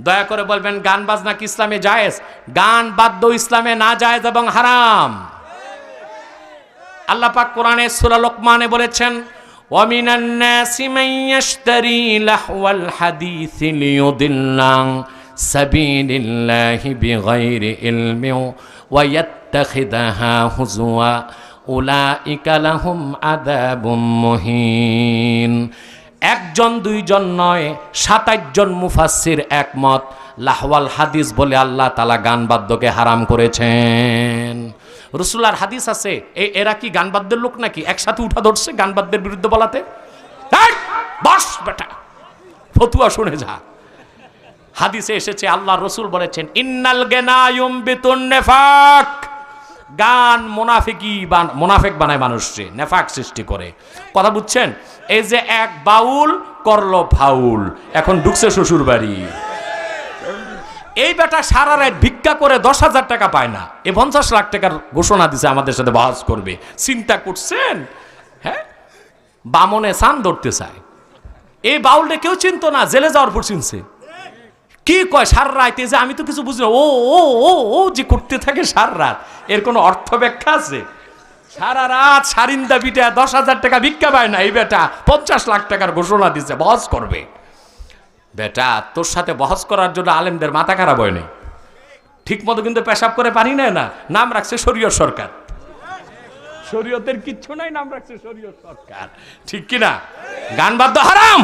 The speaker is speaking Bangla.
দয়া করে বলবেন গান বাজনা কি ইসলামে জায়েজ? গান বাদ্য ইসলামে না জায়েজ এবং হারাম। আল্লাহ পাক কোরআনে সূরা লোকমানে বলেছেন, ওয়ামিনান নাসি মান ইয়াশতারি লাহওয়াল হাদিসি লিয়ুদিল্লা সাবিলিল্লাহি বিগাইরি ইলমিন ওয়া ইয়াত্তাখিদাহা হুজুয়া উলাইকা লাহুম আযাবুম মুহিন। একজন দুইজন নয়, 27 জন মুফাসসির একমত, লাহওয়াল হাদিস বলে আল্লাহ তাআলা গান বাদ্যকে হারাম করেছেন। রাসূলুল্লাহর হাদিস আছে, এরা কি গান বাদ্যের লোক নাকি? একসাথে উঠা ধরছে গান বাদ্যের বিরুদ্ধে বলাতে। বস বেটা, ফতুয়া শুনে যা। হাদিসে এসেছে আল্লাহর রাসূল বলেছেন, ইন্নাল গিনা ইউমবিতুন নিফাক। গান মুনাফিক বানায় মানুষকে, নেফাক সৃষ্টি করে। কথা বুঝছেন? এই যে এক বাউল করলো ফাউল, এখন ঢুকছে শ্বশুর বাড়ি। এই বেটা সারা রাত ভিক্ষা করে 10,000 টাকা পায় না, 50 লাখ টাকার ঘোষণা দিছে আমাদের সাথে বহাজ করবে। চিন্তা করছেন? হ্যাঁ, বামনে সান ধরতে চায়। এই বাউলটা কেউ চিনতো না, জেলে যাওয়ার পর চিনছে। কি কয় সারা রাতে, যে আমি তো কিছু বুঝি না, ও ও ও ও যে করতে থাকে সারা রাত, এর কোনো অর্থ ব্যাখ্যা আছে? সারা রাত সারিন্দা পিঠা 10,000 টাকা ভিক্ষা পায় না, এই বেটা 50 লাখ টাকার ঘোষণা দিচ্ছে বহাজ করবে। বেটা, তোর সাথে বহস করার জন্য আলেমদের মাথা খারাপ হয় নাই, ঠিক মতো কিন্তু পেশাব করে পানি নেয় না, নাম রাখছে শরীয়ত সরকার। শরীয়তের কিচ্ছু নাই, নাম রাখছে শরীয়ত সরকার। ঠিক কিনা? গান বাদ্য হারাম।